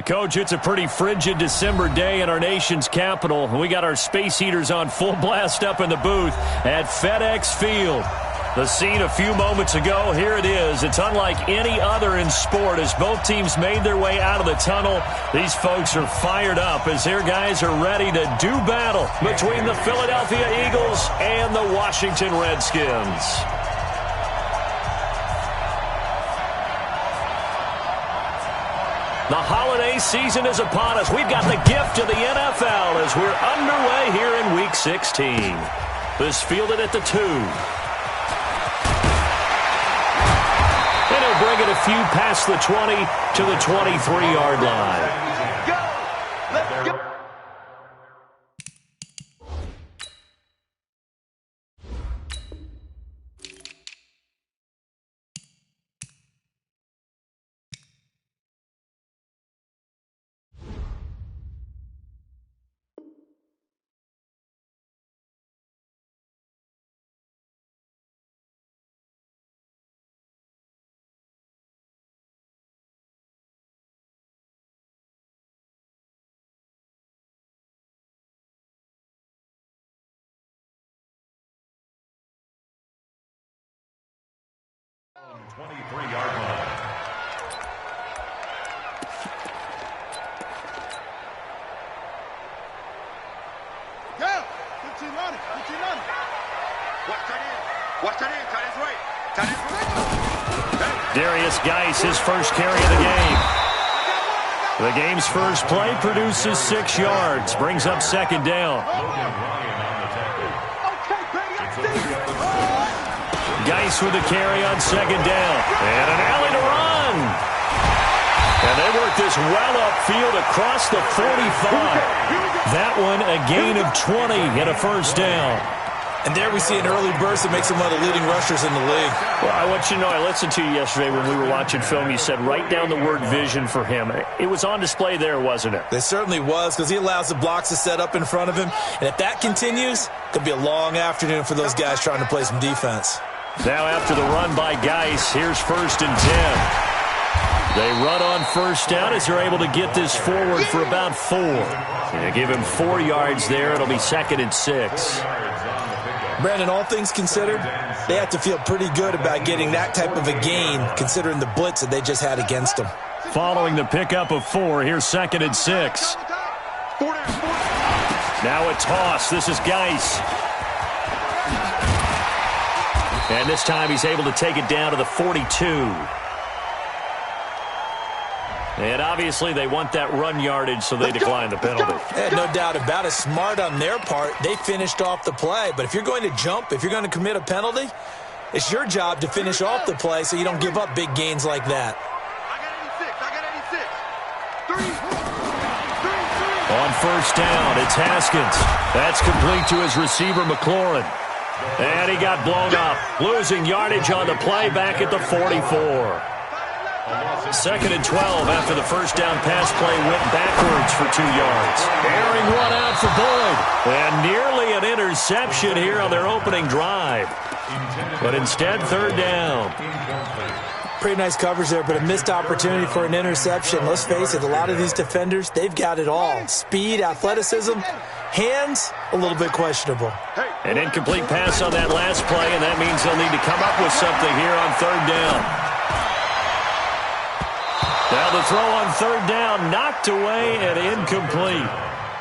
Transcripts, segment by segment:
Coach, it's a pretty frigid December day in our nation's capital. We got our space heaters on full blast up in the booth at FedEx Field. The scene a few moments ago, here it is. It's unlike any other in sport as both teams made their way out of the tunnel. These folks are fired up as their guys are ready to do battle between the Philadelphia Eagles and the Washington Redskins. The holiday season is upon us. We've got the gift of the NFL as we're underway here in Week 16. This fielded at the 2. And he'll bring it a few past the 20 to the 23-yard line. Let's go. On the 23-yard line. Go! 15 on it. 15 on it. Watch that in. Tight end right. Tight end right. Darius Geis, his first carry of the game. The game's first play produces 6 yards. Brings up second down. Geis with a carry on second down. And an alley to run. And they work this well upfield across the 45. That one a gain of 20 and a first down. And there we see an early burst that makes him one of the leading rushers in the league. Well, I want you to know, I listened to you yesterday when we were watching film. You said write down the word vision for him. It was on display there, wasn't it? It certainly was, because he allows the blocks to set up in front of him. And if that continues, it could be a long afternoon for those guys trying to play some defense. Now after the run by Geis, here's 1st and 10. They run on first down as they're able to get this forward for about 4. They give him 4 yards there. It'll be 2nd and 6. Brandon, all things considered, they have to feel pretty good about getting that type of a gain, considering the blitz that they just had against them. Following the pickup of 4, here's 2nd and 6. Now a toss. This is Geis. And this time he's able to take it down to the 42. And obviously they want that run yardage, so they decline the penalty. No doubt about it. Smart on their part. They finished off the play. But if you're going to jump, if you're going to commit a penalty, it's your job to finish off the play so you don't give up big gains like that. I got 86. On first down, it's Haskins. That's complete to his receiver, McLaurin. And he got blown up, losing yardage on the play back at the 44. 2nd and 12 after the first down pass play went backwards for 2 yards. Airing one out for Boyd. And nearly an interception here on their opening drive. But instead, 3rd down. Pretty nice coverage there, but a missed opportunity for an interception. Let's face it, a lot of these defenders, they've got it all. Speed, athleticism, hands, a little bit questionable. An incomplete pass on that last play, and that means they'll need to come up with something here on 3rd down. Now the throw on 3rd down, knocked away and incomplete.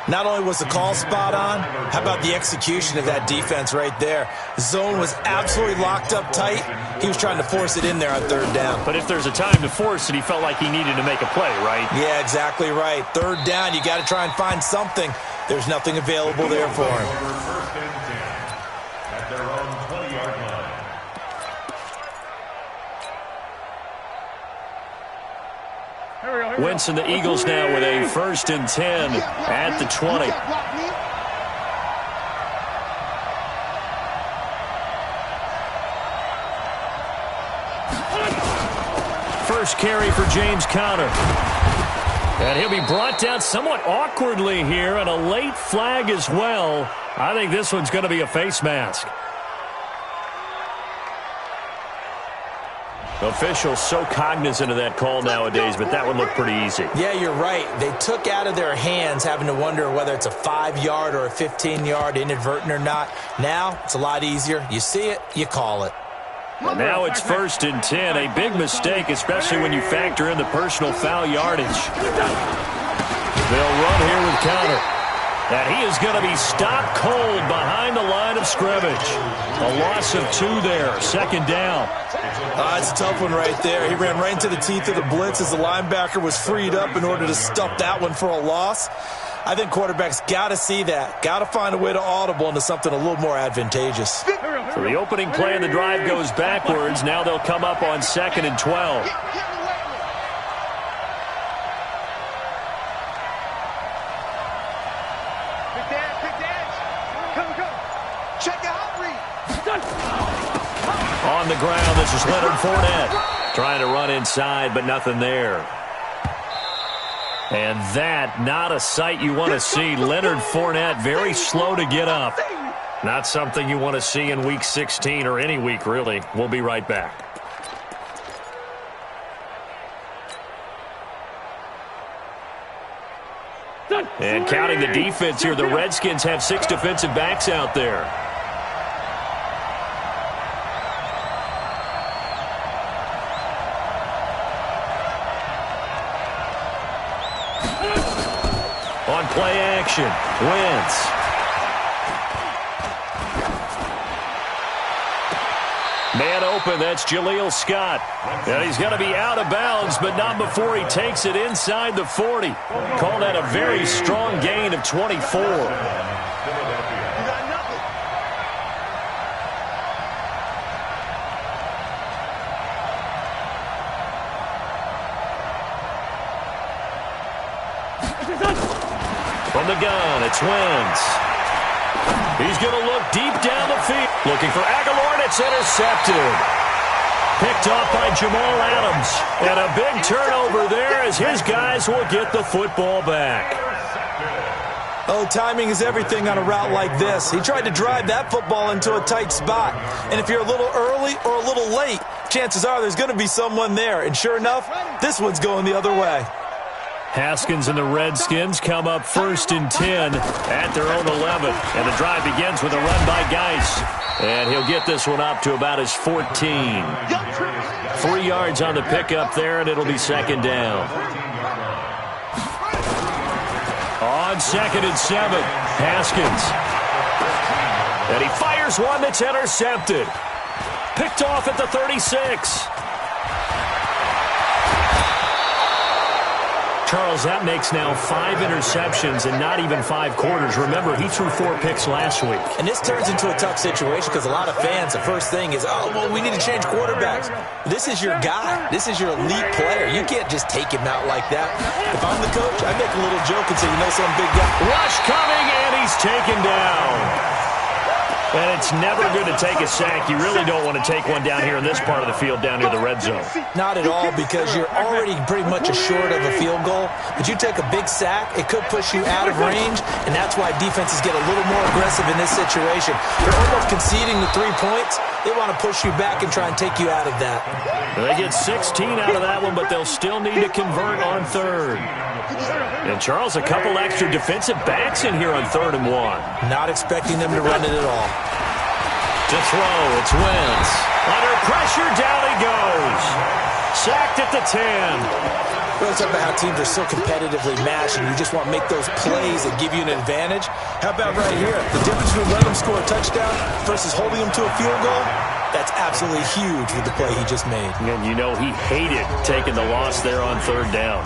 Not only was the call spot on, how about the execution of that defense right there? The zone was absolutely locked up tight. He was trying to force it in there on 3rd down. But if there's a time to force it, he felt like he needed to make a play, right? Yeah, exactly right. 3rd down, you got to try and find something. There's nothing available there for him. At their own 20-yard line. Winston, the Eagles now with a 1st and 10 at the 20. First carry for James Conner. And he'll be brought down somewhat awkwardly here, and a late flag as well. I think this one's going to be a face mask. Officials so cognizant of that call nowadays, but that one looked pretty easy. Yeah, you're right. They took out of their hands having to wonder whether it's a 5-yard or a 15-yard, inadvertent or not. Now, it's a lot easier. You see it, you call it. And now it's 1st and 10. A big mistake, especially when you factor in the personal foul yardage. They'll run here with counter. And he is going to be stopped cold behind the line of scrimmage. A loss of 2 there. 2nd down. It's a tough one right there. He ran right into the teeth of the blitz as the linebacker was freed up in order to stuff that one for a loss. I think quarterbacks got to see that. Got to find a way to audible into something a little more advantageous. So the opening play of the drive goes backwards. Now they'll come up on 2nd and 12. On the ground, this is Leonard Fournette. Trying to run inside, but nothing there. And that, not a sight you want to see. Leonard Fournette, very slow to get up. Not something you want to see in Week 16 or any week, really. We'll be right back. And counting the defense here, the Redskins have 6 defensive backs out there. On play action, Wentz. Man open, that's Jaleel Scott. And he's going to be out of bounds, but not before he takes it inside the 40. Call that a very strong gain of 24. From the gun, it's Wentz. He's going to look deep down the field. Looking for Aguilar, and it's intercepted. Picked off by Jamal Adams. And a big turnover there as his guys will get the football back. Oh, timing is everything on a route like this. He tried to drive that football into a tight spot. And if you're a little early or a little late, chances are there's going to be someone there. And sure enough, this one's going the other way. Haskins and the Redskins come up 1st and 10 at their own 11. And the drive begins with a run by Geis. And he'll get this one up to about his 14. 3 yards on the pickup there, and it'll be 2nd down. On 2nd and 7, Haskins. And he fires one that's intercepted. Picked off at the 36. Charles, that makes now 5 interceptions and not even 5 quarters. Remember, he threw 4 picks last week. And this turns into a tough situation because a lot of fans, the first thing is, oh, well, we need to change quarterbacks. This is your guy. This is your elite player. You can't just take him out like that. If I'm the coach, I make a little joke and say, you know, some big guy. Rush coming, and he's taken down. And it's never good to take a sack. You really don't want to take one down here in this part of the field, down near the red zone. Not at all, because you're already pretty much assured of a field goal. But you take a big sack, it could push you out of range, and that's why defenses get a little more aggressive in this situation. They're almost conceding the 3 points. They want to push you back and try and take you out of that. They get 16 out of that one, but they'll still need to convert on 3rd. And, Charles, a couple extra defensive backs in here on 3rd and 1. Not expecting them to run it at all. To throw, it's Wentz. Under pressure, down he goes. Sacked at the 10. Well, it's about how teams are so competitively matched, and you just want to make those plays that give you an advantage. How about right here? The difference between letting them score a touchdown versus holding them to a field goal, that's absolutely huge with the play he just made. And you know he hated taking the loss there on 3rd down.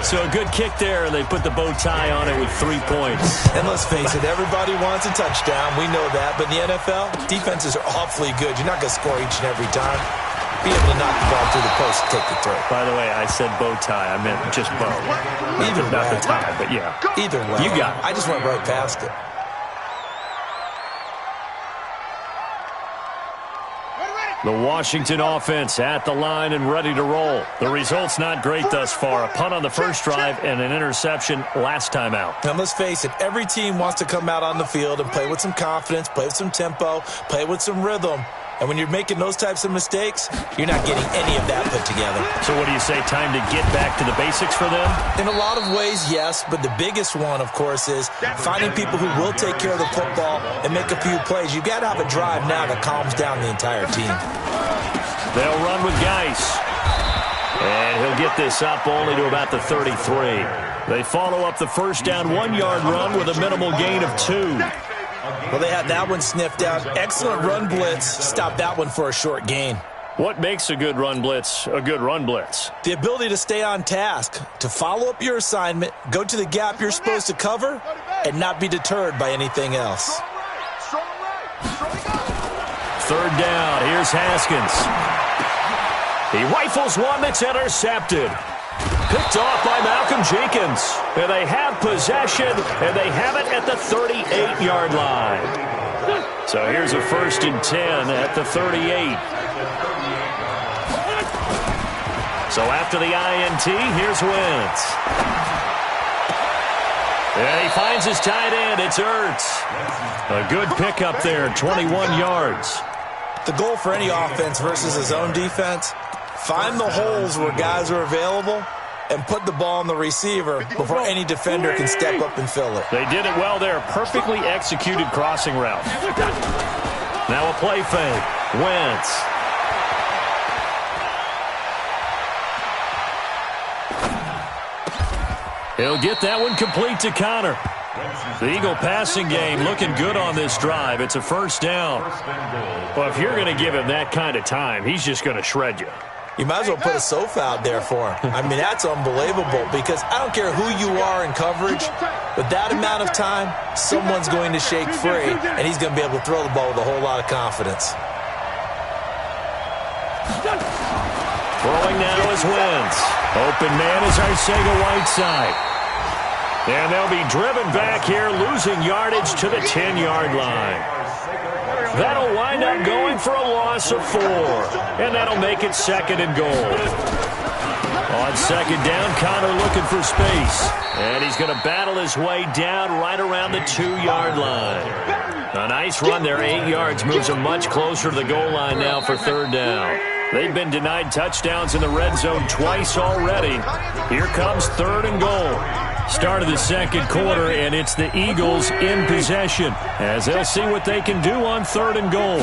So a good kick there, and they put the bow tie on it with 3 points. And let's face it, everybody wants a touchdown. We know that. But in the NFL, defenses are awfully good. You're not going to score each and every time. Be able to knock the ball through the post and take the throw. By the way, I said bow tie. I meant just bow. Either not way. the tie, but yeah. Either way. You got it. I just went right past it. The Washington offense at the line and ready to roll. The result's not great thus far. A punt on the first drive and an interception last time out. Now, let's face it, every team wants to come out on the field and play with some confidence, play with some tempo, play with some rhythm. And when you're making those types of mistakes, you're not getting any of that put together. So what do you say, time to get back to the basics for them? In a lot of ways, yes, but the biggest one, of course, is finding people who will take care of the football and make a few plays. You've got to have a drive now that calms down the entire team. They'll run with Geis. And he'll get this up only to about the 33. They follow up the first down 1-yard run with a minimal gain of 2. Well, they had that one sniffed out. Excellent run blitz. Stopped that one for a short gain. What makes a good run blitz a good run blitz? The ability to stay on task, to follow up your assignment, go to the gap you're supposed to cover, and not be deterred by anything else. Third down. Here's Haskins. He rifles one that's intercepted. Picked off by Malcolm Jenkins. And they have possession, and they have it at the 38-yard line. So here's a 1st and 10 at the 38. So after the INT, here's Wentz. And he finds his tight end. It's Ertz. A good pickup there, 21 yards. The goal for any offense versus his own defense, find the holes where guys are available and put the ball on the receiver before any defender can step up and fill it. They did it well there. Perfectly executed crossing route. Now a play fake. Wentz. He'll get that one complete to Connor. The Eagle passing game looking good on this drive. It's a first down. Well, if you're going to give him that kind of time, he's just going to shred you. You might as well put a sofa out there for him. I mean, that's unbelievable because I don't care who you are in coverage, but that amount of time, someone's going to shake free, and he's going to be able to throw the ball with a whole lot of confidence. Throwing now is Wentz. Open man is Arcega-Whiteside. And they'll be driven back here, losing yardage to the 10-yard line. That'll wind up going for a loss of 4. And that'll make it 2nd and goal. On 2nd down, Connor looking for space. And he's going to battle his way down right around the 2-yard line. A nice run there, 8 yards, moves him much closer to the goal line now for 3rd down. They've been denied touchdowns in the red zone twice already. Here comes 3rd and goal. Start of the 2nd quarter, and it's the Eagles in possession as they'll see what they can do on 3rd and goal.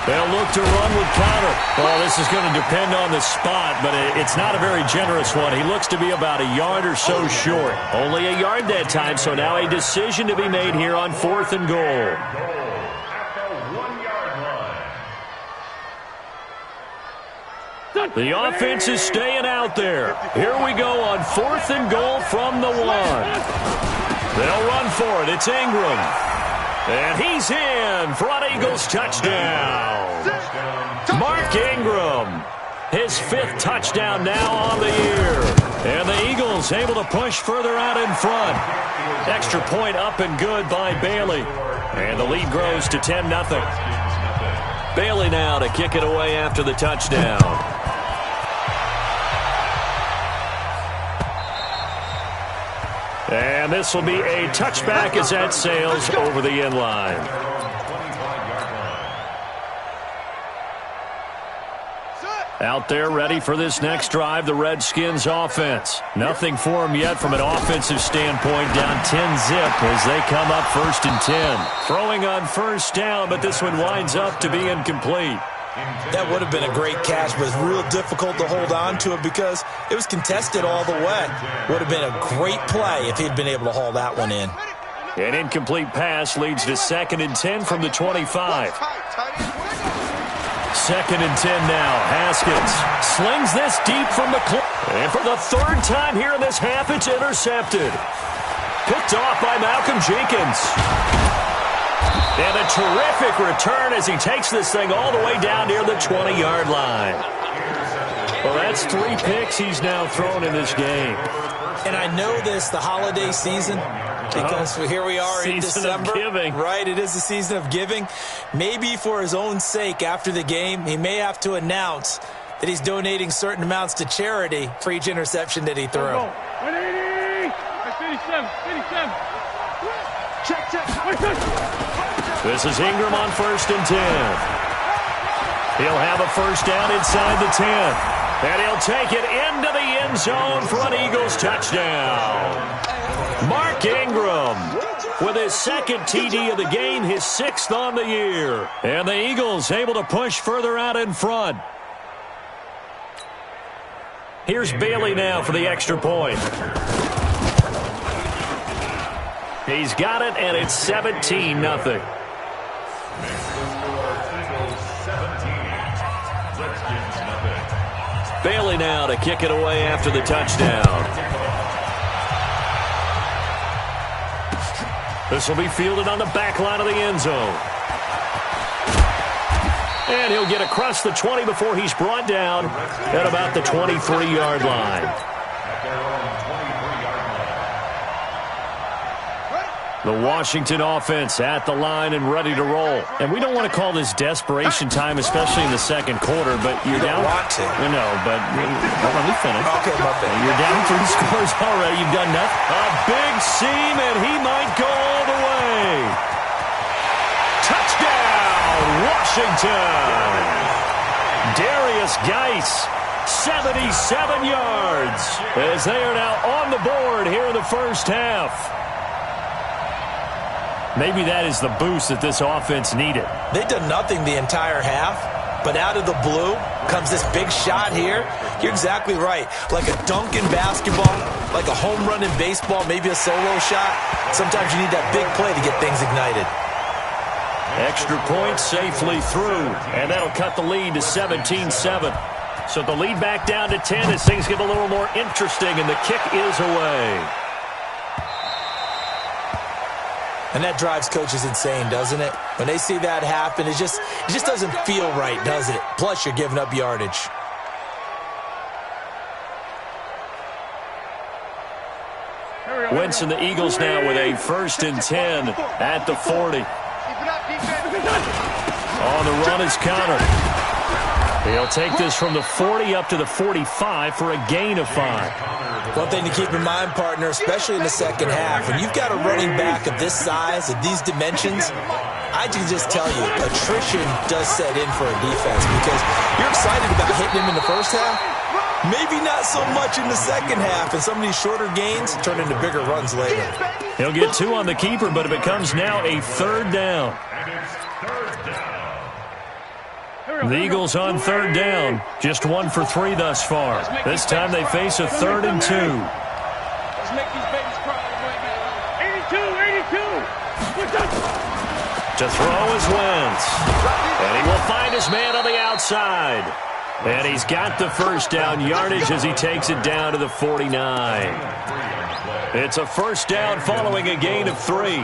They'll look to run with Connor. Well, this is going to depend on the spot, but it's not a very generous one. He looks to be about a yard or so short. Only a yard that time, so now a decision to be made here on 4th and goal. The offense is staying out there. Here we go on 4th and goal from the 1. They'll run for it. It's Ingram. And he's in for an Eagles touchdown. Mark Ingram. His 5th touchdown now on the year. And the Eagles able to push further out in front. Extra point up and good by Bailey. And the lead grows to 10-0. Bailey now to kick it away after the touchdown. And this will be a touchback as that sails over the end line. Out there ready for this next drive, the Redskins offense. Nothing for them yet from an offensive standpoint, down 10-zip as they come up 1st and 10. Throwing on 1st down, but this one winds up to be incomplete. That would have been a great catch, but it's real difficult to hold on to it because it was contested all the way. Would have been a great play if he'd been able to haul that one in. An incomplete pass leads to 2nd and 10 from the 25. 2nd and 10 now. Haskins slings this deep from the clip. And for the 3rd time here in this half, it's intercepted. Picked off by Malcolm Jenkins. And a terrific return as he takes this thing all the way down near the 20-yard line. Well, that's 3 picks he's now thrown in this game. And I know this, the holiday season, because here we are in December. Season of giving. Right, it is the season of giving. Maybe for his own sake after the game, he may have to announce that he's donating certain amounts to charity for each interception that he threw. 180! 57. Check. This is Ingram on 1st and 10. He'll have a first down inside the 10. And he'll take it into the end zone for an Eagles touchdown. Mark Ingram with his second TD of the game, his 6th on the year. And the Eagles able to push further out in front. Here's Bailey now for the extra point. He's got it, and it's 17-0. Bailey now to kick it away after the touchdown. This will be fielded on the back line of the end zone. And he'll get across the 20 before he's brought down at about the 23-yard line. The Washington offense at the line and ready to roll. And we don't want to call this desperation time, especially in the second quarter, but you're down. Want to. No, but let me finish. Okay, my bad. You're down 3 scores already. You've done nothing. A big seam, and he might go all the way. Touchdown, Washington. Darius Geis, 77 yards, as they are now on the board here in the first half. Maybe that is the boost that this offense needed. They've done nothing the entire half, but out of the blue comes this big shot here. You're exactly right. Like a dunk in basketball, like a home run in baseball, maybe a solo shot. Sometimes you need that big play to get things ignited. Extra point safely through, and that'll cut the lead to 17-7. So the lead back down to 10 as things get a little more interesting, and the kick is away. And that drives coaches insane, doesn't it? When they see that happen, it just doesn't feel right, does it? Plus, you're giving up yardage. Wentz and the Eagles now with a 1st and 10 at the 40. On the run is Connor. He'll take this from the 40 up to the 45 for a gain of 5. One thing to keep in mind, partner, especially in the second half, when you've got a running back of this size, of these dimensions, I can just tell you, attrition does set in for a defense because you're excited about hitting him in the first half. Maybe not so much in the second half, and some of these shorter gains turn into bigger runs later. He'll get 2 on the keeper, but it becomes now a 3rd down. The Eagles on 3rd down, just 1 for 3 thus far. This time they face a 3rd and 2. Let's make these babies cry. 82. To throw is Wentz. And he will find his man on the outside. And he's got the first down yardage as he takes it down to the 49. It's a first down following a gain of 3.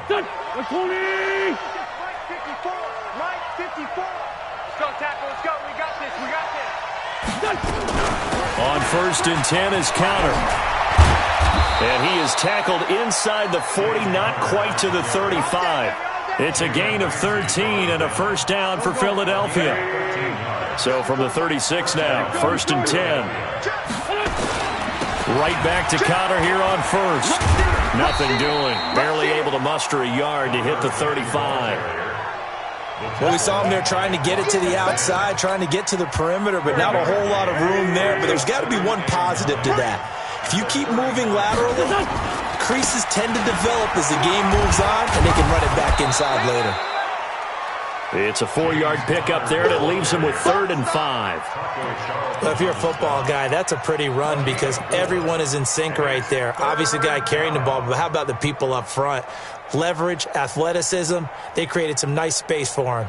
20. On 1st and 10 is Connor. And he is tackled inside the 40, not quite to the 35. It's a gain of 13 and a first down for Philadelphia. So from the 36 now, 1st and 10. Right back to Connor here on 1st. Nothing doing. Barely able to muster a yard to hit the 35. Well, we saw him there trying to get it to the outside, trying to get to the perimeter, but not a whole lot of room there. But there's got to be one positive to that. If you keep moving laterally, creases tend to develop as the game moves on, and they can run it back inside later. It's a 4-yard pickup there, and it leaves him with 3rd and 5. Well, if you're a football guy, that's a pretty run because everyone is in sync right there. Obviously, the guy carrying the ball, but how about the people up front? Leverage, athleticism, they created some nice space for him.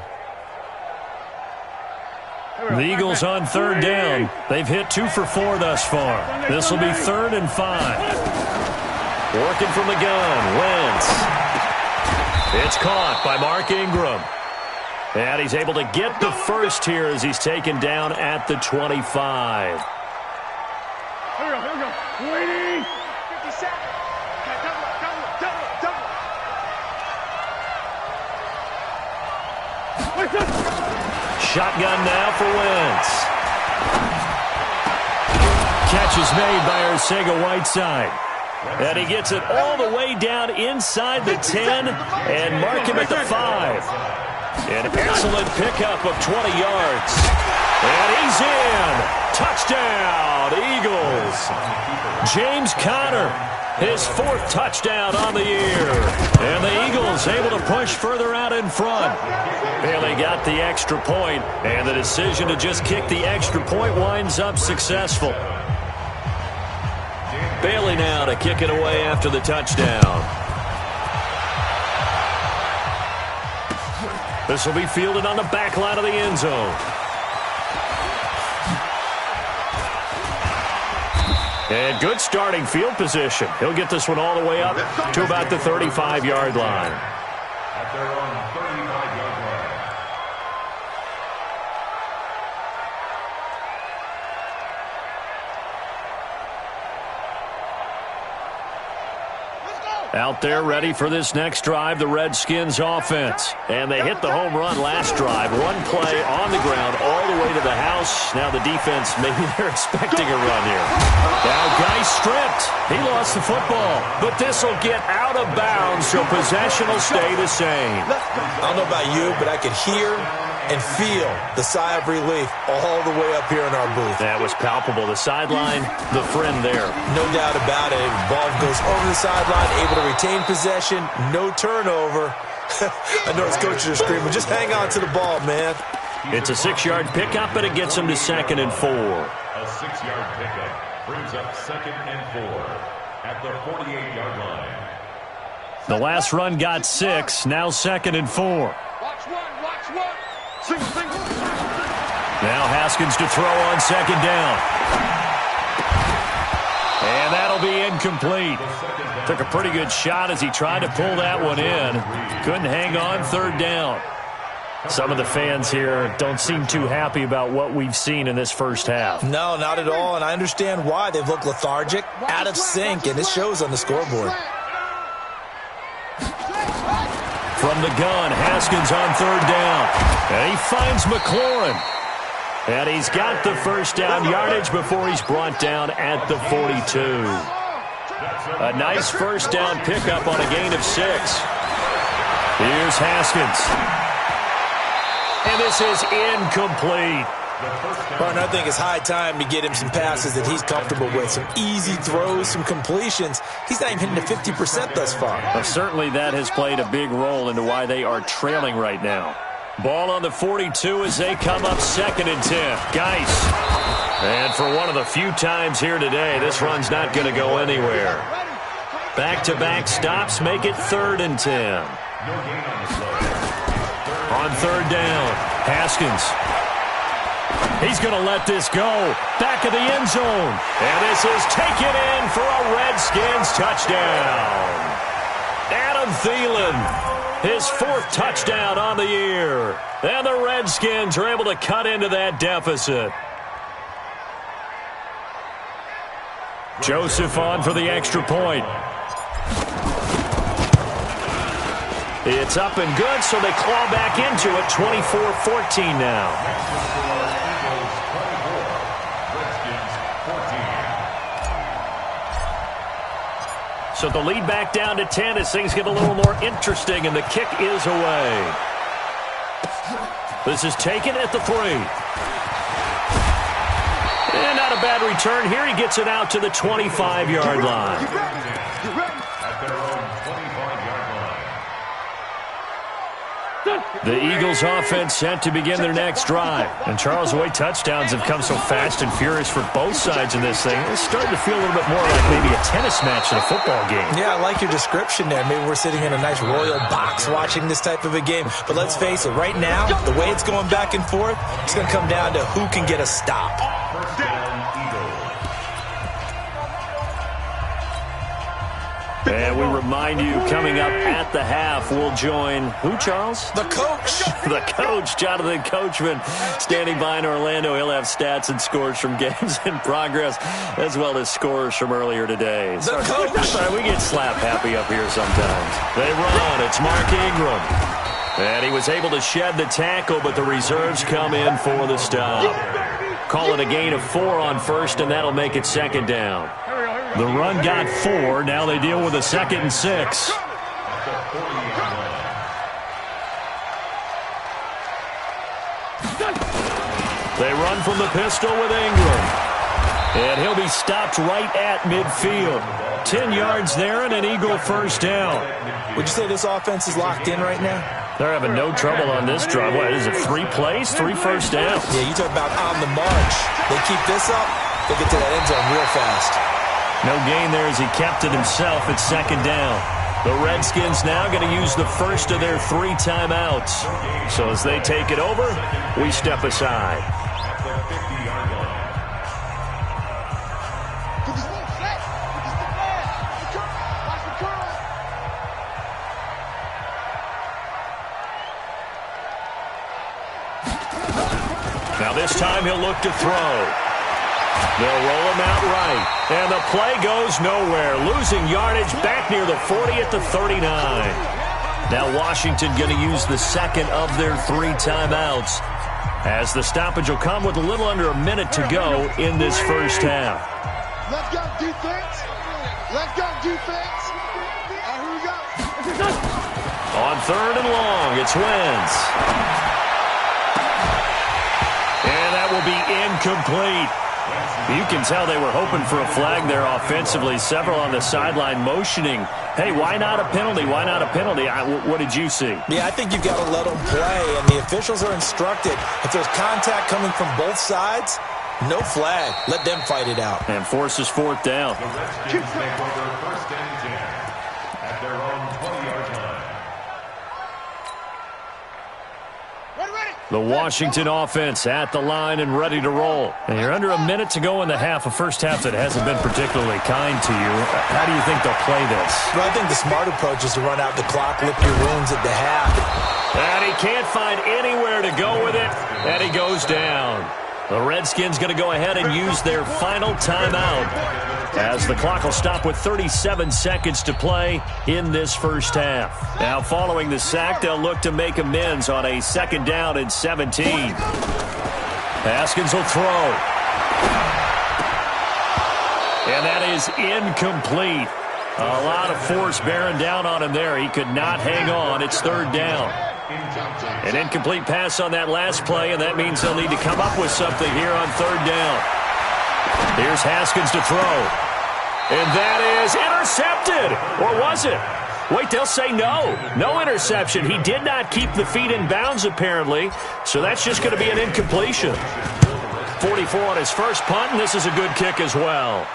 The Eagles on 3rd down. They've hit 2 for 4 thus far. This will be 3rd and 5. Working from the gun, Wentz. It's caught by Mark Ingram. And he's able to get the first here as he's taken down at the 25. Here we go. Waiting. 57. Shotgun now for Wentz. Catch is made by Arcega-Whiteside. And he gets it all the way down inside the 10 and mark him at the 5. An excellent pickup of 20 yards. And he's in. Touchdown, Eagles. James Conner, his 4th touchdown on the year. And the Eagles able to push further out in front. Bailey got the extra point, and the decision to just kick the extra point winds up successful. Bailey now to kick it away after the touchdown. This will be fielded on the back line of the end zone. And good starting field position. He'll get this one all the way up to about the 35-yard line. At their own 35-yard line. Out there ready for this next drive, the Redskins offense. And they hit the home run last drive. One play on the ground all the way to the house. Now the defense, maybe they're expecting a run here. Now Geis stripped. He lost the football. But this will get out of bounds, so possession will stay the same. I don't know about you, but I could hear and feel the sigh of relief all the way up here in our booth. That was palpable. The sideline, the friend there. No doubt about it. Ball goes over the sideline, able to retain possession, no turnover. I know his coaches are screaming, just hang on to the ball, man. It's a 6-yard pickup, and it gets him to 2nd and 4. A 6-yard pickup brings up 2nd and 4 at the 48-yard line. The last run got 6, now 2nd and 4. Watch one. Now Haskins to throw on 2nd down. And that'll be incomplete. Took a pretty good shot as he tried to pull that one in. Couldn't hang on 3rd down. Some of the fans here don't seem too happy about what we've seen in this first half. No, not at all, and I understand why. They've looked lethargic, out of sync, and it shows on the scoreboard. From the gun, Haskins on 3rd down. And he finds McLaurin. And he's got the first down yardage before he's brought down at the 42. A nice first down pickup on a gain of 6. Here's Haskins. And this is incomplete. Partner, I think it's high time to get him some passes that he's comfortable with. Some easy throws, some completions. He's not even hitting the 50% thus far. Well, certainly that has played a big role into why they are trailing right now. Ball on the 42 as they come up 2nd and 10. Geis. And for one of the few times here today, this run's not going to go anywhere. Back-to-back stops make it 3rd and 10. On 3rd down, Haskins. He's going to let this go. Back of the end zone. And this is taken in for a Redskins touchdown. Adam Thielen, his 4th touchdown on the year. And the Redskins are able to cut into that deficit. Joseph on for the extra point. It's up and good, so they claw back into it. 24-14 now. So the lead back down to 10 as things get a little more interesting, and the kick is away. This is taken at the 3. And not a bad return here. He gets it out to the 25-yard line. At their own 25-yard line. The Eagles offense set to begin their next drive. And Charles, the way touchdowns have come so fast and furious for both sides in this thing, it's starting to feel a little bit more like maybe a tennis match in a football game. Yeah, I like your description there. Maybe we're sitting in a nice royal box watching this type of a game. But let's face it, right now, the way it's going back and forth, it's going to come down to who can get a stop. First down, Eagles. And we remind you, coming up at the half, we'll join who, Charles? The coach. The coach, Jonathan Coachman, standing by in Orlando. He'll have stats and scores from games in progress, as well as scores from earlier today. The coach. Sorry, we get slap happy up here sometimes. They run. It's Mark Ingram. And he was able to shed the tackle, but the reserves come in for the stop. Call it a gain of 4 on 1st, and that'll make it 2nd down. The run got 4. Now they deal with a 2nd and 6. They run from the pistol with Ingram. And he'll be stopped right at midfield. 10 yards there and an Eagle first down. Would you say this offense is locked in right now? They're having no trouble on this drive. What is it, 3 plays, 3 first downs? Yeah, you talk about on the march. They keep this up, they get to that end zone real fast. No gain there as he kept it himself at second down. The Redskins now going to use the first of their 3 timeouts. So as they take it over, we step aside. Now this time he'll look to throw. They'll roll him out right. And the play goes nowhere. Losing yardage back near the 40 at the 39. Now Washington going to use the second of their 3 timeouts, as the stoppage will come with a little under a minute to go in this first half. Let's go defense. Let's go defense. Here we go. On 3rd and long, it's Wentz. And that will be incomplete. You can tell they were hoping for a flag there offensively. Several on the sideline motioning, hey, why not a penalty? Why not a penalty? What did you see? Yeah, I think you've got to let them play, and the officials are instructed. If there's contact coming from both sides, no flag. Let them fight it out. And forces 4th down. The Redskins take over 1st and 10 at their own 20-yard line. The Washington offense at the line and ready to roll. And you're under a minute to go in the half, a first half that hasn't been particularly kind to you. How do you think they'll play this? Well, I think the smart approach is to run out the clock, lick your wounds at the half. And he can't find anywhere to go with it, and he goes down. The Redskins going to go ahead and use their final timeout, as the clock will stop with 37 seconds to play in this first half. Now, following the sack, they'll look to make amends on a 2nd down and 17. Haskins will throw. And that is incomplete. A lot of force bearing down on him there. He could not hang on. It's 3rd down. An incomplete pass on that last play, and that means they'll need to come up with something here on 3rd down. Here's Haskins to throw. And that is intercepted. Or was it? Wait, they'll say no. No interception. He did not keep the feet in bounds, apparently. So that's just going to be an incompletion. 44 on his first punt, and this is a good kick as well.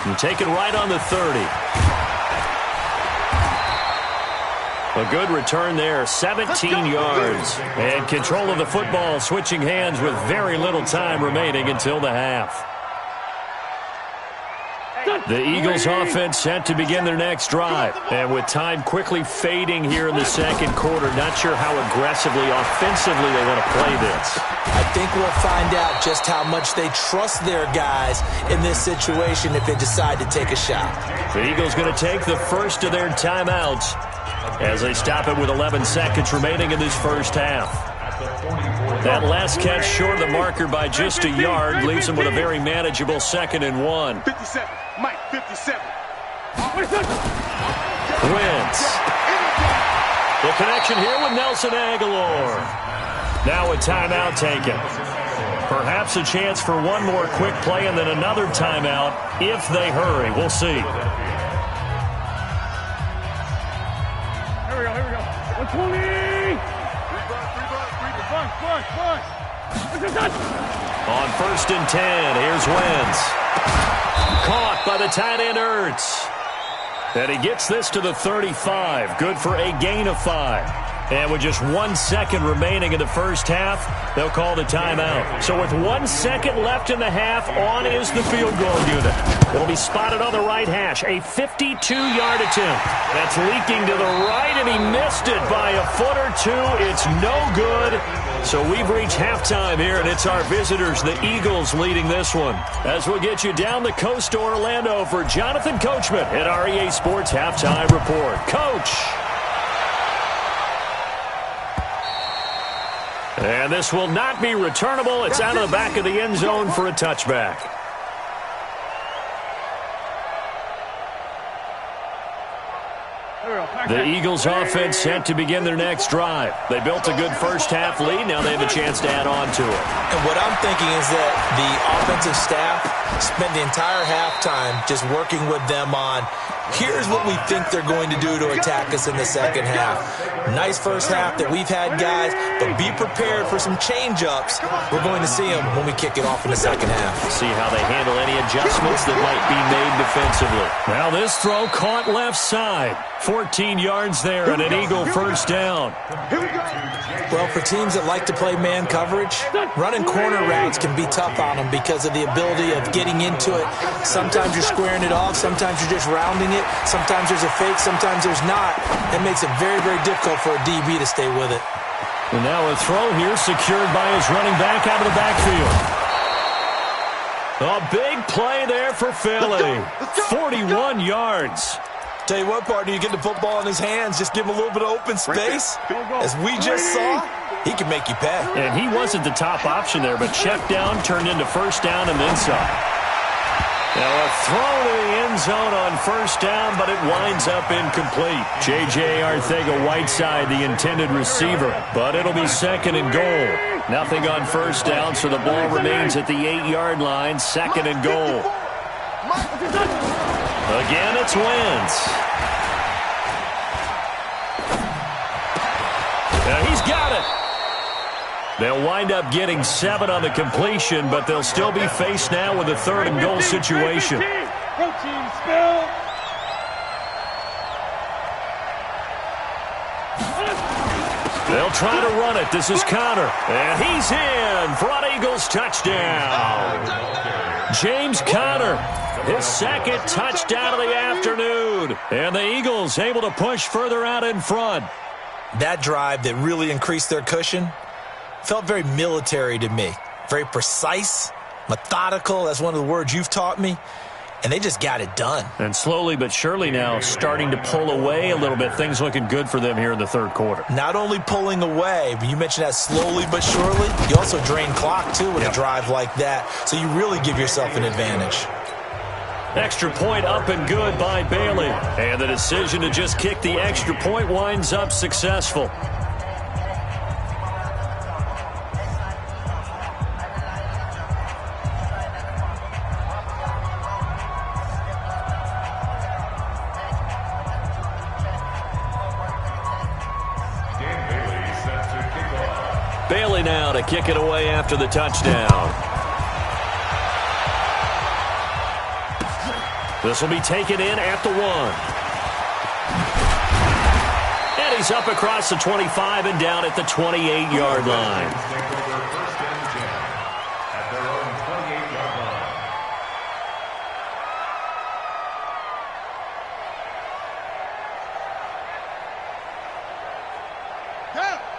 And take it right on the 30. A good return there, 17 yards. And control of the football, switching hands with very little time remaining until the half. The Eagles offense set to begin their next drive. And with time quickly fading here in the 2nd quarter, not sure how aggressively, offensively they want to play this. I think we'll find out just how much they trust their guys in this situation if they decide to take a shot. The Eagles going to take the first of their timeouts as they stop it with 11 seconds remaining in this first half. That last catch short of the marker by just a yard leaves them with a very manageable 2nd and 1. 57. Mike, 57. Wentz. The connection here with Nelson Aguilar. Now a timeout taken. Perhaps a chance for one more quick play and then another timeout if they hurry. We'll see. Here we go. 120. On 1st and 10, here's Wentz. Caught by the tight end Ertz. And he gets this to the 35. Good for a gain of 5. And with just 1 second remaining in the first half, they'll call the timeout. So with 1 second left in the half, on is the field goal unit. It'll be spotted on the right hash. A 52-yard attempt. That's leaking to the right, and he missed it by a foot or two. It's no good. So we've reached halftime here, and it's our visitors, the Eagles, leading this one. As we'll get you down the coast to Orlando for Jonathan Coachman at our EA Sports Halftime Report. Coach. And this will not be returnable. It's out of the back of the end zone for a touchback. Here we go. The Eagles offense set to begin their next drive. They built a good first-half lead. Now they have a chance to add on to it. And what I'm thinking is that the offensive staff spent the entire halftime just working with them on, here's what we think they're going to do to attack us in the second half. Nice first half that we've had, guys, but be prepared for some change-ups. We're going to see them when we kick it off in the second half. See how they handle any adjustments that might be made defensively. Now this throw caught left side. 14 yards there and an Eagle first down. Well, for teams that like to play man coverage, running corner routes can be tough on them because of the ability of getting into it. Sometimes you're squaring it off. Sometimes you're just rounding it. Sometimes there's a fake. Sometimes there's not. It makes it very, very difficult for a DB to stay with it. And now a throw here secured by his running back out of the backfield. A big play there for Philly. 41 yards. Tell you what, partner, you get the football in his hands, just give him a little bit of open space. As we just saw, he can make you pay. And he wasn't the top option there, but check down turned into first down and then some. Now a throw to the end zone on first down, but it winds up incomplete. J.J. Arcega-Whiteside, the intended receiver, but it'll be second and goal. Nothing on first down, so the ball remains at the 8-yard line, second and goal. Again, it's Wentz. Now he's got it. They'll wind up getting 7 on the completion, but they'll still be faced now with a third and goal situation. They'll try to run it. This is Connor. And he's in for an Eagles touchdown. James Conner, his second touchdown of the afternoon. And the Eagles able to push further out in front. That drive that really increased their cushion felt very military to me. Very precise, methodical. That's one of the words you've taught me. And they just got it done. And slowly but surely now starting to pull away a little bit. Things looking good for them here in the third quarter. Not only pulling away, but you mentioned that slowly but surely. You also drain clock, too, with a drive like that. So you really give yourself an advantage. Extra point up and good by Bailey. And the decision to just kick the extra point winds up successful. Bailey now to kick it away after the touchdown. This will be taken in at the 1. And he's up across the 25 and down at the 28-yard line.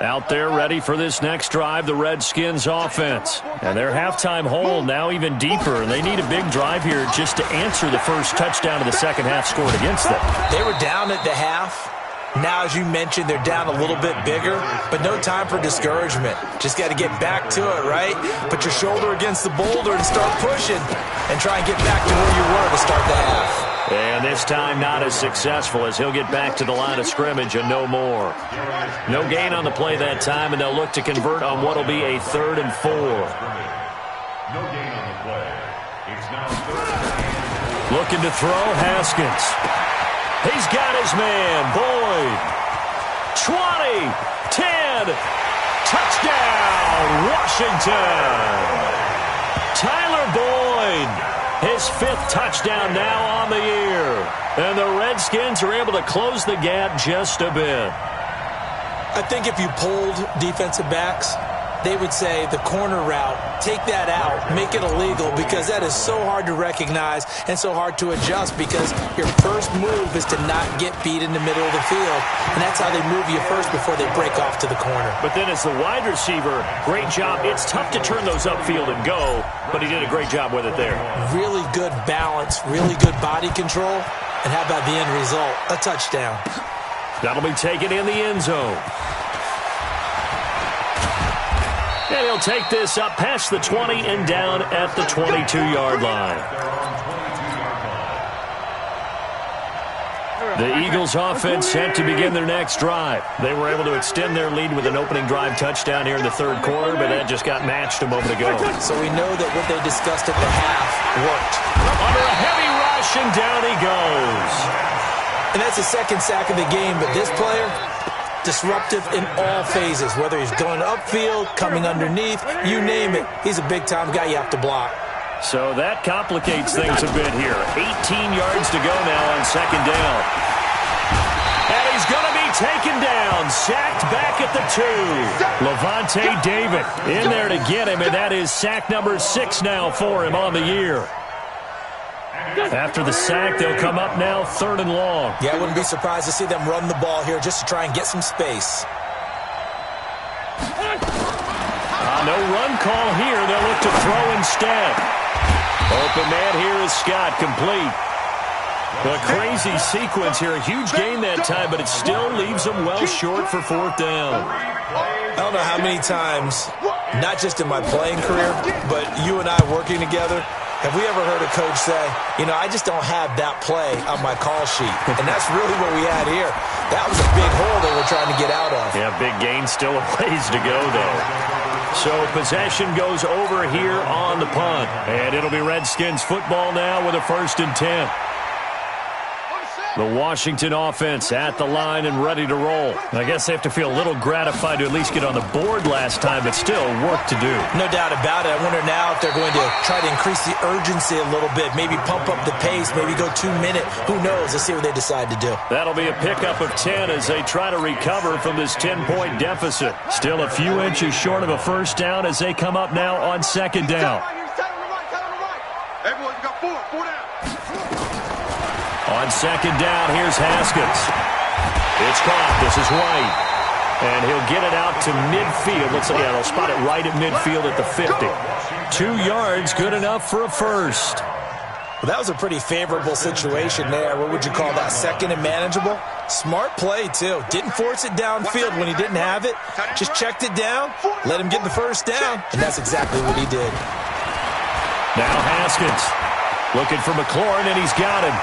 Out there ready for this next drive, the Redskins offense. And their halftime hole now even deeper. And they need a big drive here just to answer the first touchdown of the second half scored against them. They were down at the half. Now, as you mentioned, they're down a little bit bigger, but no time for discouragement. Just got to get back to it, right? Put your shoulder against the boulder and start pushing and try and get back to where you were to start the half. And this time not as successful as he'll get back to the line of scrimmage and no more. No gain on the play that time, and they'll look to convert on what will be a 3rd and 4. No gain on the play. It's now 3rd. Looking to throw, Haskins. He's got his man, Boyd. 20, 10, touchdown, Washington. Tyler Boyd. His 5th touchdown now on the year. And the Redskins are able to close the gap just a bit. I think if you polled defensive backs, they would say the corner route, take that out, make it illegal, because that is so hard to recognize and so hard to adjust, because your first move is to not get beat in the middle of the field. And that's how they move you first before they break off to the corner. But then as the wide receiver, great job. It's tough to turn those upfield and go, but he did a great job with it there. Really good balance, really good body control. And how about the end result? A touchdown. That'll be taken in the end zone. And he'll take this up past the 20 and down at the 22-yard line. The Eagles offense set to begin their next drive. They were able to extend their lead with an opening drive touchdown here in the third quarter, but that just got matched a moment ago. So we know that what they discussed at the half worked. Under a heavy rush, and down he goes. And that's the second sack of the game, but this player, disruptive in all phases, whether he's going upfield, coming underneath, you name it. He's a big-time guy you have to block. So that complicates things a bit here. 18 yards to go now on second down. And he's going to be taken down, sacked back at the 2. Levante David in there to get him, and that is sack number 6 now for him on the year. After the sack, they'll come up now third and long. Yeah, I wouldn't be surprised to see them run the ball here just to try and get some space. No run call here. They'll look to throw instead. Open man here is Scott, complete. A crazy sequence here. A huge gain that time, but it still leaves them well short for fourth down. I don't know how many times, not just in my playing career, but you and I working together, have we ever heard a coach say, you know, I just don't have that play on my call sheet? And that's really what we had here. That was a big hole they were trying to get out of. Yeah, big gain, still a ways to go, though. So possession goes over here on the punt. And it'll be Redskins football now with a 1st and 10. The Washington offense at the line and ready to roll. I guess they have to feel a little gratified to at least get on the board last time, but still work to do. No doubt about it. I wonder now if they're going to try to increase the urgency a little bit, maybe pump up the pace, maybe go 2-minute. Who knows? Let's see what they decide to do. That'll be a pickup of 10 as they try to recover from this 10-point deficit. Still a few inches short of a first down as they come up now on second down. Everyone got four down. On second down, here's Haskins. It's caught. This is White. And he'll get it out to midfield. Looks like they'll spot it right at midfield at the 50. 2 yards, good enough for a first. Well, that was a pretty favorable situation there. What would you call that? Second and manageable? Smart play, too. Didn't force it downfield when he didn't have it. Just checked it down, let him get the first down, and that's exactly what he did. Now Haskins looking for McLaurin, and he's got him.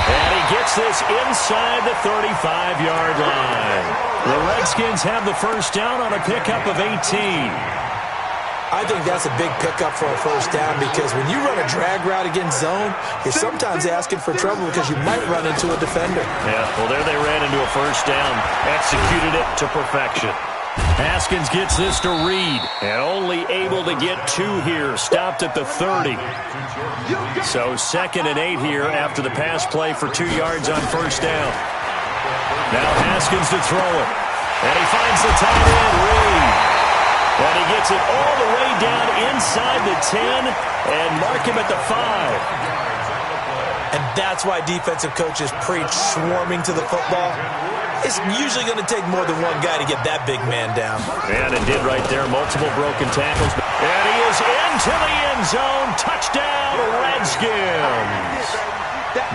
And he gets this inside the 35-yard line. The Redskins have the first down on a pickup of 18. I think that's a big pickup for a first down because when you run a drag route against zone, you're sometimes asking for trouble because you might run into a defender. Yeah, well, there they ran into a first down, executed it to perfection. Haskins gets this to Reed, and only able to get 2 here, stopped at the 30. So 2nd and 8 here after the pass play for 2 yards on first down. Now Haskins to throw it, and he finds the tight end, Reed. And he gets it all the way down inside the 10 and mark him at the 5. And that's why defensive coaches preach swarming to the football. It's usually going to take more than one guy to get that big man down. And it did right there. Multiple broken tackles. And he is into the end zone. Touchdown, Redskins.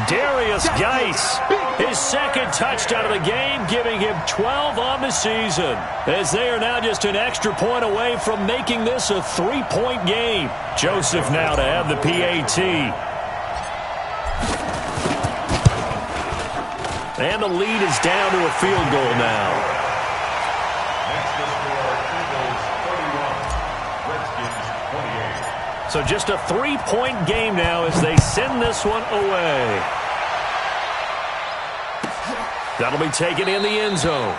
Darius Geis, his 2nd touchdown of the game, giving him 12 on the season. As they are now just an extra point away from making this a 3-point game. Joseph now to have the PAT. And the lead is down to a field goal now. So just a 3-point game now as they send this one away. That'll be taken in the end zone.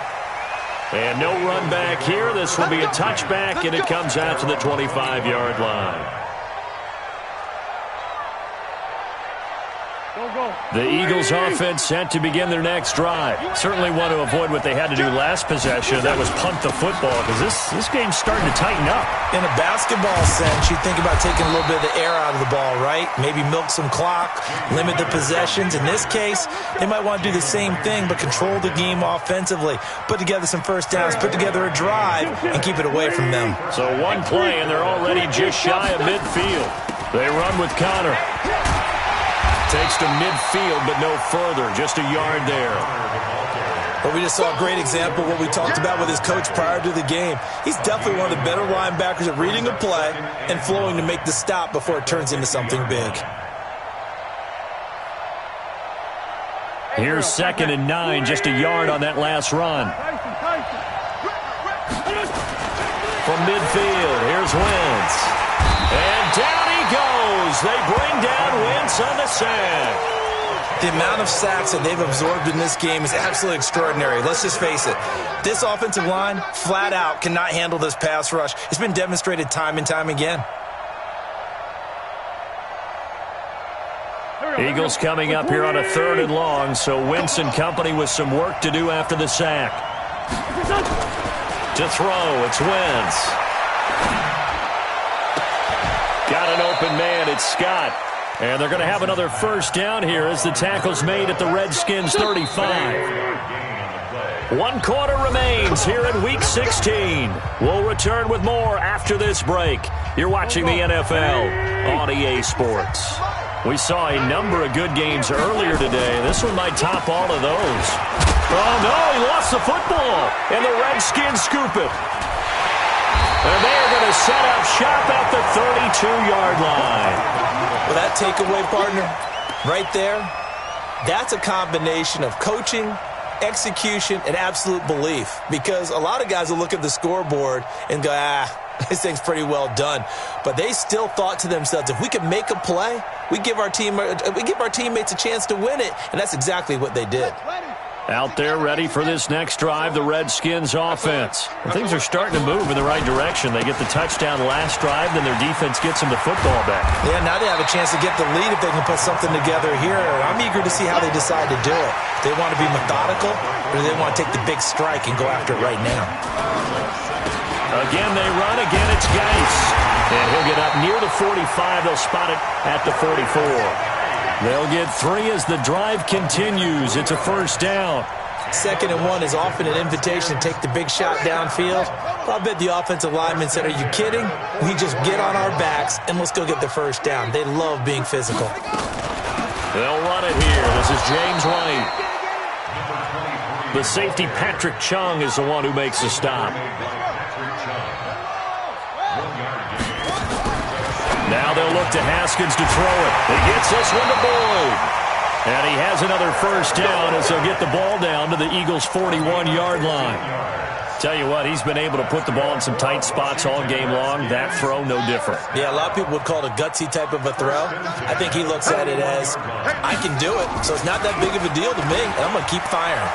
And no run back here. This will be a touchback, and it comes out to the 25-yard line. The Eagles offense set to begin their next drive. Certainly want to avoid what they had to do last possession. That was punt the football because this game's starting to tighten up. In a basketball sense, you think about taking a little bit of the air out of the ball, right? Maybe milk some clock, limit the possessions. In this case, they might want to do the same thing but control the game offensively. Put together some first downs, put together a drive, and keep it away from them. So one play, and they're already just shy of midfield. They run with Connor. Takes to midfield, but no further. Just a yard there. Well, we just saw a great example of what we talked about with his coach prior to the game. He's definitely one of the better linebackers at reading a play and flowing to make the stop before it turns into something big. Here's 2nd and 9, just a yard on that last run. From midfield, here's Wentz. And down he goes. They bring down Wentz on the sack. The amount of sacks that they've absorbed in this game is absolutely extraordinary. Let's just face it. This offensive line, flat out, cannot handle this pass rush. It's been demonstrated time and time again. Eagles coming up here on a 3rd and long, so Wentz and company with some work to do after the sack. To throw, it's Wentz. Got an open man, it's Scott. And they're going to have another first down here as the tackle's made at the Redskins' 35. 1 quarter remains here in Week 16. We'll return with more after this break. You're watching the NFL on EA Sports. We saw a number of good games earlier today. This one might top all of those. Oh, no, he lost the football, and the Redskins scoop it. And they are going to set up shop at the 32-yard line. Well, that takeaway, partner, right there, that's a combination of coaching, execution, and absolute belief. Because a lot of guys will look at the scoreboard and go, this thing's pretty well done. But they still thought to themselves, if we can make a play, we give our teammates a chance to win it. And that's exactly what they did. Out there ready for this next drive, the Redskins offense. Well, things are starting to move in the right direction. They get the touchdown last drive, then their defense gets them the football back. Yeah, now they have a chance to get the lead if they can put something together here. I'm eager to see how they decide to do it. Do they want to be methodical, or do they want to take the big strike and go after it right now? Again, they run. Again, it's Geis. And he'll get up near the 45. They'll spot it at the 44. They'll get 3 as the drive continues. It's a first down. 2nd and 1 is often an invitation to take the big shot downfield. But I bet the offensive lineman said, are you kidding? We just get on our backs and let's go get the first down. They love being physical. They'll run it here. This is James White. The safety, Patrick Chung, is the one who makes the stop. Now they'll look to Haskins to throw it. He gets this one to Boyd. And he has another first down as they'll get the ball down to the Eagles' 41-yard line. Tell you what, he's been able to put the ball in some tight spots all game long. That throw, no different. Yeah, a lot of people would call it a gutsy type of a throw. I think he looks at it as, I can do it, so it's not that big of a deal to me, and I'm going to keep firing.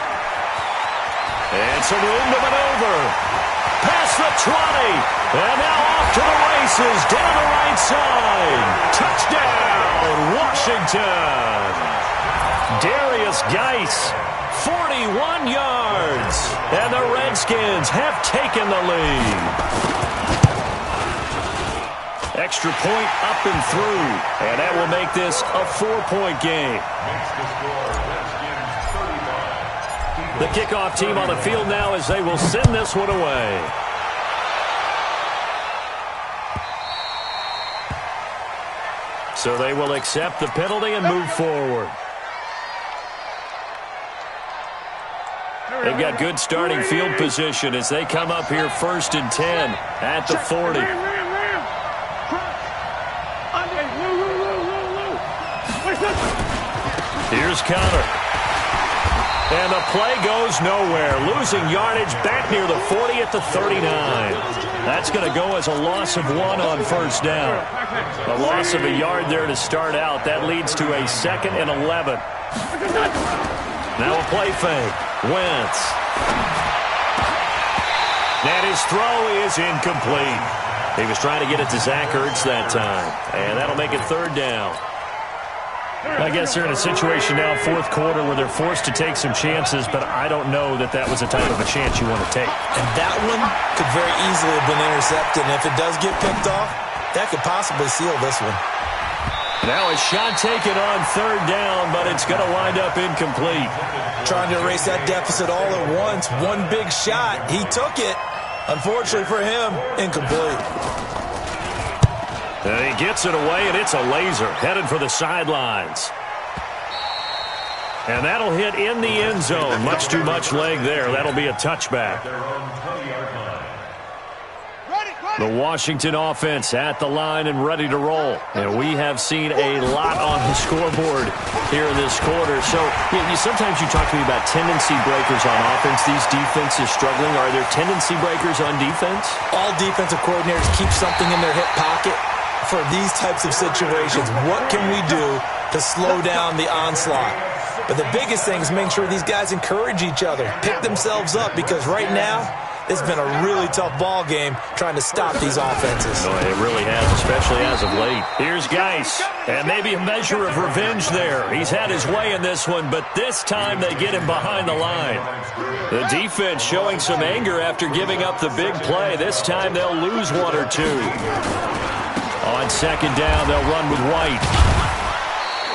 And some room to maneuver. Past the 20. And now off to the races down the right side. Touchdown, Washington. Darius Geis, 41 yards. And the Redskins have taken the lead. Extra point up and through. And that will make this a 4-point game. The kickoff team on the field now as they will send this one away. So they will accept the penalty and move forward. They've got good starting field position as they come up here 1st and 10 at the 40. Here's Connor. And the play goes nowhere. Losing yardage back near the 40 at the 39. That's going to go as a loss of 1 on first down. A loss of a yard there to start out. That leads to a 2nd and 11. Now a play fake. Wentz. And his throw is incomplete. He was trying to get it to Zach Ertz that time. And that'll make it 3rd down. I guess they're in a situation now, 4th quarter, where they're forced to take some chances, but I don't know that that was the type of a chance you want to take. And that one could very easily have been intercepted, and if it does get picked off, that could possibly seal this one. Now a shot taken on 3rd down, but it's going to wind up incomplete. Trying to erase that deficit all at once. One big shot. He took it. Unfortunately for him, incomplete. And he gets it away, and it's a laser headed for the sidelines. And that'll hit in the end zone. Much too much leg there. That'll be a touchback. The Washington offense at the line and ready to roll. And we have seen a lot on the scoreboard here in this quarter. So sometimes you talk to me about tendency breakers on offense. These defenses struggling. Are there tendency breakers on defense? All defensive coordinators keep something in their hip pocket for these types of situations. What can we do to slow down the onslaught? But the biggest thing is making sure these guys encourage each other, pick themselves up, because right now, it's been a really tough ball game trying to stop these offenses. Oh, it really has, especially as of late. Here's Geis, and maybe a measure of revenge there. He's had his way in this one, but this time they get him behind the line. The defense showing some anger after giving up the big play. This time they'll lose one or two. On second down, they'll run with White.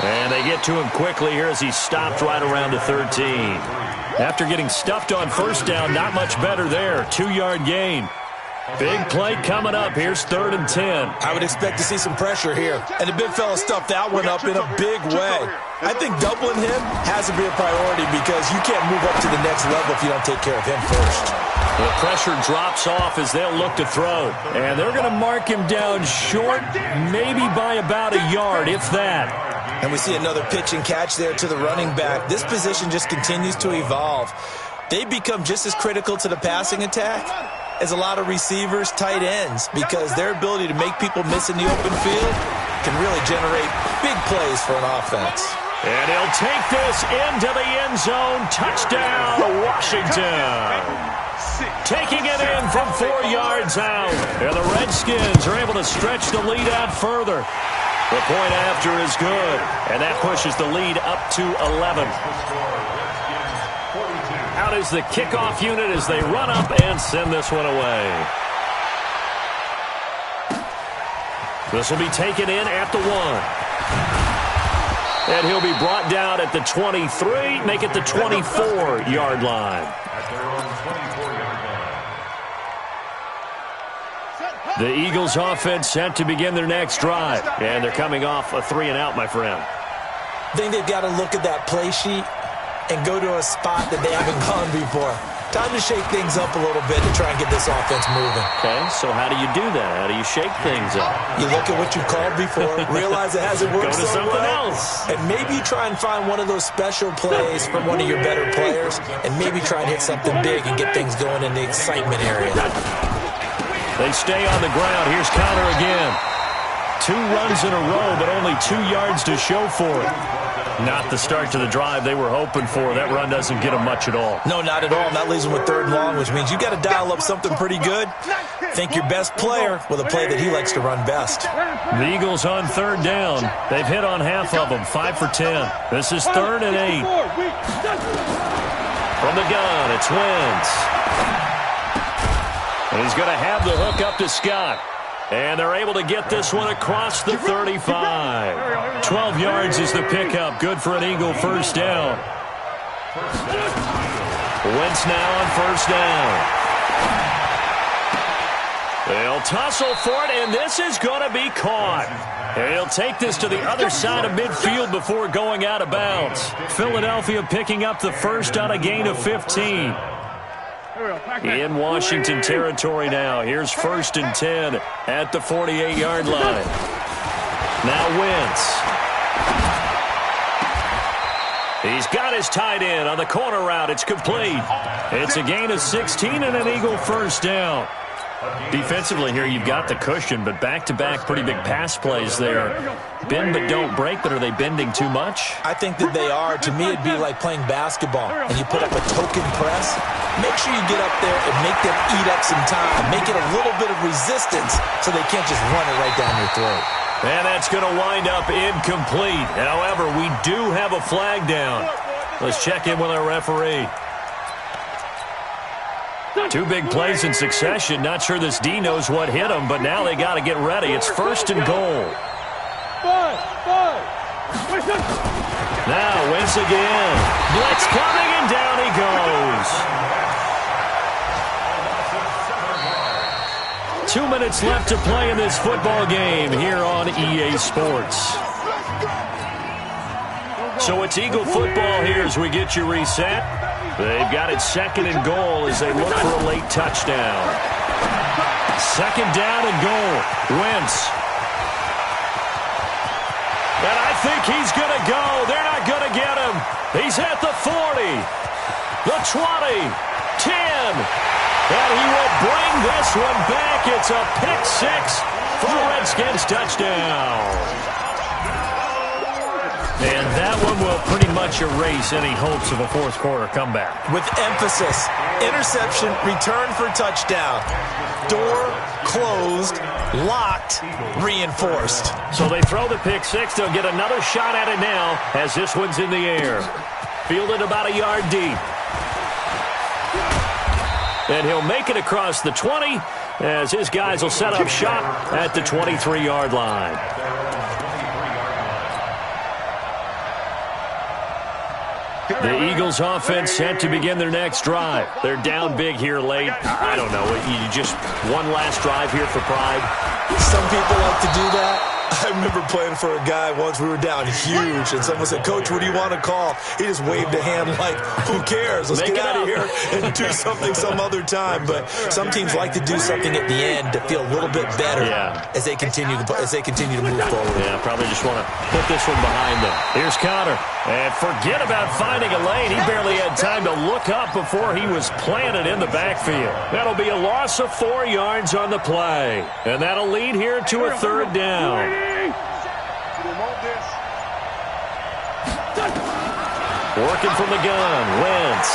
And they get to him quickly here as he's stopped right around the 13. After getting stuffed on first down, not much better there. 2-yard gain. Big play coming up. Here's 3rd and 10. I would expect to see some pressure here. And the big fella stuffed that one up in a big way. I think doubling him has to be a priority because you can't move up to the next level if you don't take care of him first. The pressure drops off as they'll look to throw. And they're going to mark him down short, maybe by about a yard, if that. And we see another pitch and catch there to the running back. This position just continues to evolve. They become just as critical to the passing attack as a lot of receivers, tight ends, because their ability to make people miss in the open field can really generate big plays for an offense. And he'll take this into the end zone. Touchdown, Washington. Taking it in from 4 yards out. And the Redskins are able to stretch the lead out further. The point after is good, and that pushes the lead up to 11. Out is the kickoff unit as they run up and send this one away. This will be taken in at the 1. And he'll be brought down at the 23, make it the 24-yard line. The Eagles offense set to begin their next drive. And they're coming off a 3-and-out, my friend. I think they've got to look at that play sheet and go to a spot that they haven't gone before. Time to shake things up a little bit to try and get this offense moving. Okay, so how do you do that? How do you shake things up? You look at what you called before, realize it hasn't worked go to so something well, else. and maybe you try and find one of those special plays from one of your better players, and maybe try and hit something big and get things going in the excitement area. They stay on the ground. Here's Connor again. 2 runs in a row, but only 2 yards to show for it. Not the start to the drive they were hoping for. That run doesn't get them much at all. No, not at all. And that leaves them with 3rd and long, which means you got to dial up something pretty good. Think your best player with a play that he likes to run best. The Eagles on 3rd down. They've hit on half of them, 5 for 10. This is 3rd and 8. From the gun, it's Wentz. And he's going to have the hook up to Scott. And they're able to get this one across the 35. 12 yards is the pickup. Good for an Eagle first down. Wentz now on first down. They'll tussle for it, and this is going to be caught. And he'll take this to the other side of midfield before going out of bounds. Philadelphia picking up the first on a gain of 15. In Washington territory now. Here's 1st and 10 at the 48-yard line. Now Wentz. He's got his tight end on the corner route. It's complete. It's a gain of 16 and an Eagle first down. Defensively here, you've got the cushion, but back-to-back pretty big pass plays there. Bend but don't break, but are they bending too much? I think that they are. To me, it'd be like playing basketball, and you put up a token press. Make sure you get up there and make them eat up some time. Make it a little bit of resistance so they can't just run it right down your throat. And that's going to wind up incomplete. However, we do have a flag down. Let's check in with our referee. 2 big plays in succession. Not sure this D knows what hit him, but now they got to get ready. It's 1st and goal. Now Wentz again. Blitz coming, and down he goes. 2 minutes left to play in this football game here on EA Sports. So it's Eagle football here as we get you reset. They've got it 2nd and goal as they look for a late touchdown. Second down and goal. Wentz. And I think he's going to go. They're not going to get him. He's at the 40, the 20, 10. And he will bring this one back. It's a pick six for the Redskins touchdown. And that one will pretty much erase any hopes of a fourth quarter comeback. With emphasis, interception, return for touchdown. Door closed, locked, reinforced. So they throw the pick six. They'll get another shot at it now as this one's in the air. Fielded about a yard deep. And he'll make it across the 20 as his guys will set up shop at the 23-yard line. The Eagles offense set to begin their next drive. They're down big here late. I don't know. You just one last drive here for pride. Some people like to do that. I remember playing for a guy once. We were down huge, and someone said, "Coach, what do you want to call?" He just waved a hand like, "Who cares? Let's get out of here and do something some other time." But some teams like to do something at the end to feel a little bit better as they continue to move forward. Yeah, probably just want to put this one behind them. Here's Connor. And forget about finding a lane. He barely had time to look up before he was planted in the backfield. That'll be a loss of 4 yards on the play. And that'll lead here to a third down. Working from the gun, Wentz.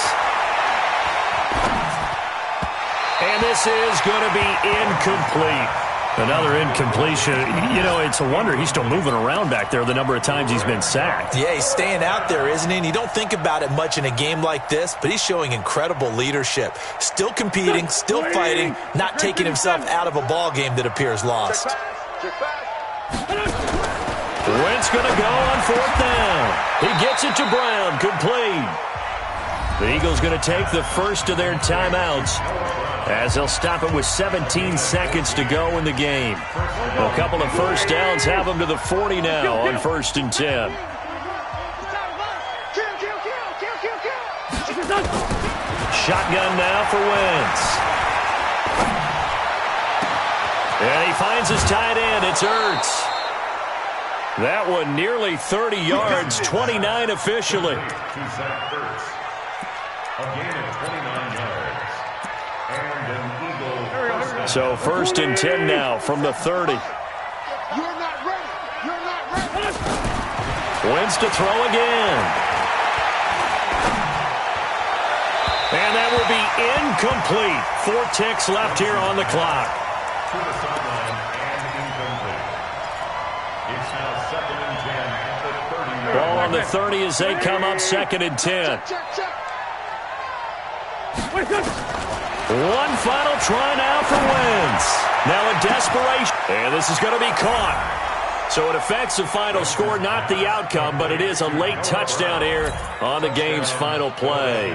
And this is going to be incomplete. Another incompletion. You know, it's a wonder he's still moving around back there the number of times he's been sacked. Yeah, he's staying out there, isn't he? And you don't think about it much in a game like this, but he's showing incredible leadership. Still competing, still fighting, not taking himself out of a ball game that appears lost. Wentz going to go on fourth down. He gets it to Brown, complete. The Eagles going to take the first of their timeouts as they'll stop it with 17 seconds to go in the game. A couple of first downs have them to the 40 now on 1st and 10. Shotgun now for Wentz. And he finds his tight end. It's Ertz. That one nearly 30 yards, 29 officially. So 1st and 10 now from the 30. You're not ready. You're not ready. Wentz to throw again. And that will be incomplete. 4 ticks left here on the clock. To the sideline and incomplete. It's now 2nd and 10 at the 30. Ball on the 30 as they come up 2nd and 10. Check. One final try now for Wentz. Now in desperation. And this is going to be caught. So it affects the final score, not the outcome, but it is a late touchdown here on the game's final play.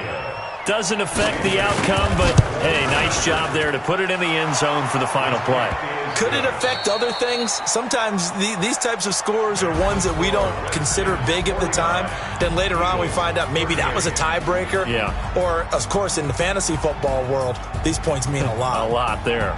Doesn't affect the outcome, but, hey, nice job there to put it in the end zone for the final play. Could it affect other things? Sometimes these types of scores are ones that we don't consider big at the time. Then later on we find out maybe that was a tiebreaker. Yeah. Or, of course, in the fantasy football world, these points mean a lot. A lot there.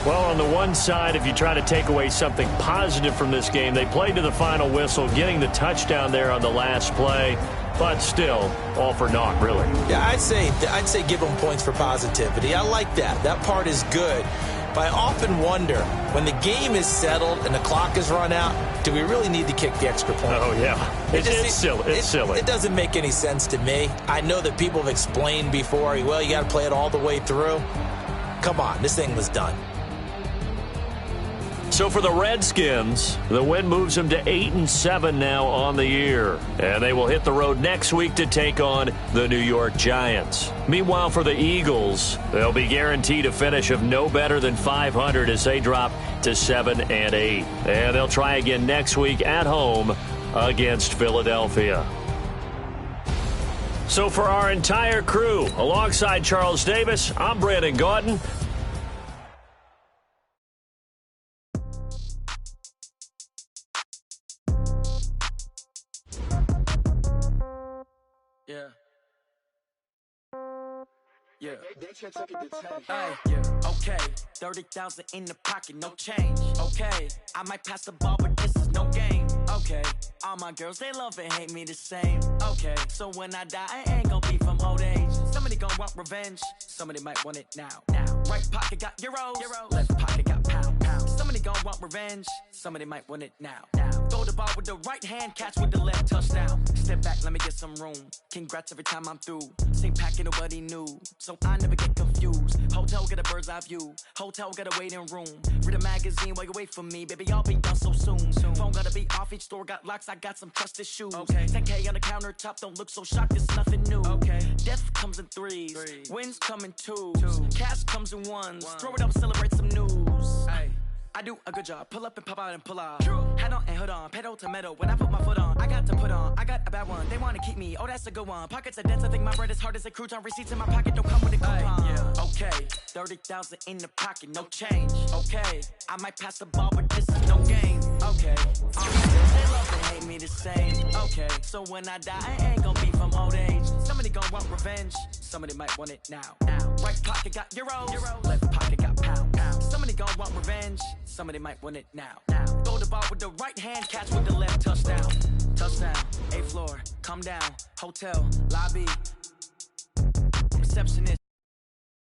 Well, on the one side, if you try to take away something positive from this game, they played to the final whistle, getting the touchdown there on the last play. But still, all for naught, really. Yeah, I'd say give them points for positivity. I like that. That part is good. But I often wonder, when the game is settled and the clock is run out, do we really need to kick the extra point? Oh, yeah. It's silly. It's silly. It doesn't make any sense to me. I know that people have explained before, well, you got to play it all the way through. Come on, this thing was done. So for the Redskins, the win moves them to 8-7 now on the year. And they will hit the road next week to take on the New York Giants. Meanwhile, for the Eagles, they'll be guaranteed a finish of no better than 500 as they drop to 7-8. And they'll try again next week at home against Philadelphia. So for our entire crew, alongside Charles Davis, I'm Brandon Gaudin. Yeah. Hey, yeah. Okay, 30,000 in the pocket, no change. Okay, I might pass the ball, but this is no game. Okay, all my girls, they love and hate me the same. Okay, so when I die, I ain't gonna be from old age. Somebody gon' want revenge, somebody might want it now. Right pocket got euros, left pocket got pound. Somebody gon' want revenge, somebody might want it now. Throw the ball with the right hand, catch with the left, touchdown. Step back, let me get some room. Congrats every time I'm through. Same packet, nobody knew, so I never get confused. Hotel got a bird's eye view, hotel got a waiting room. Read a magazine while you wait for me, baby, I'll be done so soon. Phone gotta be off, each store got locks, I got some trusted shoes. 10K on the countertop, don't look so shocked, it's nothing new. Death comes in threes, wins come in twos, cash comes in ones. Throw it up, celebrate some news. I do a good job, pull up and pop out and pull off. Hat on and hood on, pedal to metal. When I put my foot on, I got to put on. I got a bad one, they wanna keep me, oh that's a good one. Pockets are dense, I think my bread is hard as a crouton. Receipts in my pocket don't come with a coupon. Okay, 30,000 in the pocket, no change. Okay, I might pass the ball, but this is no game. Okay, all my girls, they love and hate me the same. Okay, so when I die, I ain't gonna be from old age. Somebody gon' want revenge, somebody might want it now. Right pocket got euros, left pocket got pound. Somebody gon' want revenge, somebody might want it now. Throw the ball with the right hand, catch with the left, touchdown. Touchdown, 8th floor, come down, hotel, lobby, receptionist.